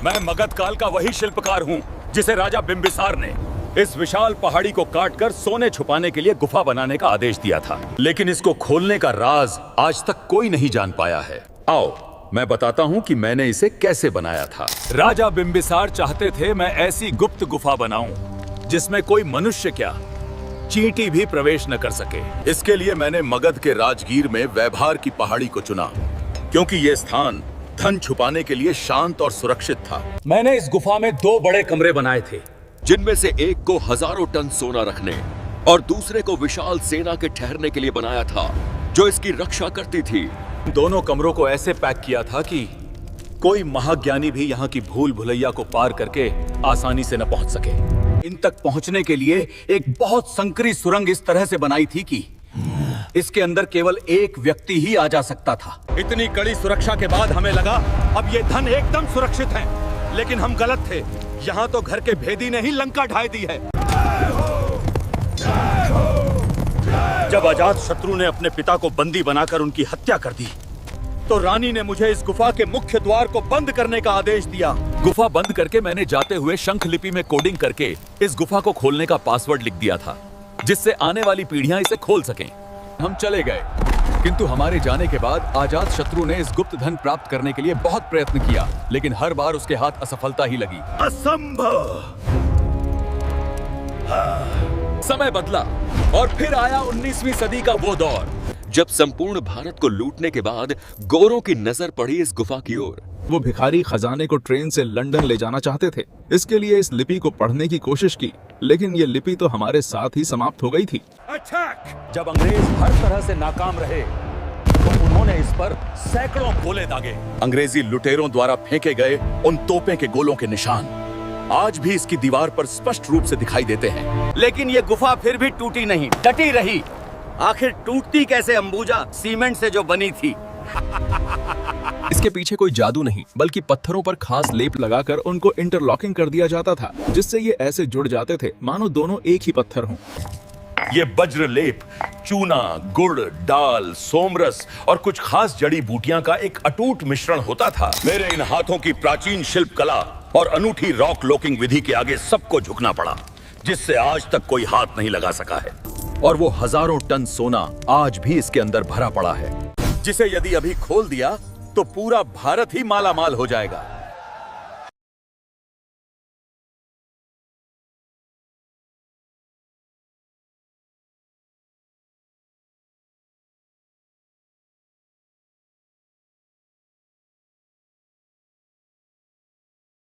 मैं मगध काल का वही शिल्पकार हूँ जिसे राजा बिंबिसार ने इस विशाल पहाड़ी को काटकर सोने छुपाने के लिए गुफा बनाने का आदेश दिया था। लेकिन इसको खोलने का राज आज तक कोई नहीं जान पाया है। आओ मैं बताता हूँ कि मैंने इसे कैसे बनाया था। राजा बिंबिसार चाहते थे मैं ऐसी गुप्त गुफा बनाऊं जिसमें कोई मनुष्य क्या चींटी भी प्रवेश न कर सके। इसके लिए मैंने मगध के राजगीर में वैभार की पहाड़ी को चुना, क्योंकि ये स्थान धन छुपाने के लिए शांत और सुरक्षित था। मैंने इस गुफा में 2 बड़े कमरे बनाए थे, जिनमें से एक को हजारों टन सोना रखने और दूसरे को विशाल सेना के ठहरने के लिए बनाया था, जो इसकी रक्षा करती थी। दोनों कमरों को ऐसे पैक किया था कि कोई महाज्ञानी भी यहाँ की भूल भुलैया को पार करके आसानी से न पहुंच सके। इन तक पहुंचने के लिए एक बहुत संकरी सुरंग इस तरह से बनाई थी कि इसके अंदर केवल एक व्यक्ति ही आ जा सकता था। इतनी कड़ी सुरक्षा के बाद हमें लगा अब ये धन एकदम सुरक्षित है, लेकिन हम गलत थे। यहाँ तो घर के भेदी ने ही लंका ढाई दी है। जब अजात शत्रु ने अपने पिता को बंदी बनाकर उनकी हत्या कर दी, तो रानी ने मुझे इस गुफा के मुख्य द्वार को बंद करने का आदेश दिया। गुफा बंद करके मैंने जाते हुए शंख लिपि में कोडिंग करके इस गुफा को खोलने का पासवर्ड लिख दिया था, जिससे आने वाली पीढ़ियां इसे खोल सकें। हम चले गए, किंतु हमारे जाने के बाद अजात शत्रु ने इस गुप्त धन प्राप्त करने के लिए बहुत प्रयत्न किया, लेकिन हर बार उसके हाथ असफलता ही लगी। असंभव। समय बदला और फिर आया 19वीं सदी का वो दौर जब संपूर्ण भारत को लूटने के बाद गोरों की नजर पड़ी इस गुफा की ओर। वो भिखारी खजाने को ट्रेन से लंदन ले जाना चाहते थे। इसके लिए इस लिपि को पढ़ने की कोशिश की, लेकिन ये लिपि तो हमारे साथ ही समाप्त हो गई थी। जब अंग्रेज हर तरह से नाकाम रहे, तो उन्होंने इस पर सैकड़ों गोले दागे। अंग्रेजी लुटेरों द्वारा फेंके गए उन तोपों के गोलों के निशान आज भी इसकी दीवार पर स्पष्ट रूप से दिखाई देते हैं। लेकिन ये गुफा फिर भी टूटी नहीं, डटी रही। आखिर टूटती कैसे अंबुजा सीमेंट से जो बनी थी। इसके पीछे कोई जादू नहीं, बल्कि पत्थरों पर खास लेप लगाकर उनको इंटरलॉकिंग कर दिया जाता था, जिससे ये ऐसे जुड़ जाते थे मानो दोनों एक ही पत्थर हों। ये वज्र लेप चूना, गुड़, दाल, सोमरस और कुछ खास जड़ी बूटियां का एक अटूट मिश्रण होता था। मेरे इन हाथों की प्राचीन शिल्प कला और अनूठी रॉक लॉकिंग विधि के आगे सबको झुकना पड़ा, जिससे आज तक कोई हाथ नहीं लगा सका है। और वो हजारों टन सोना आज भी इसके अंदर भरा पड़ा है, जिसे यदि अभी खोल दिया तो पूरा भारत ही माला माल हो जाएगा।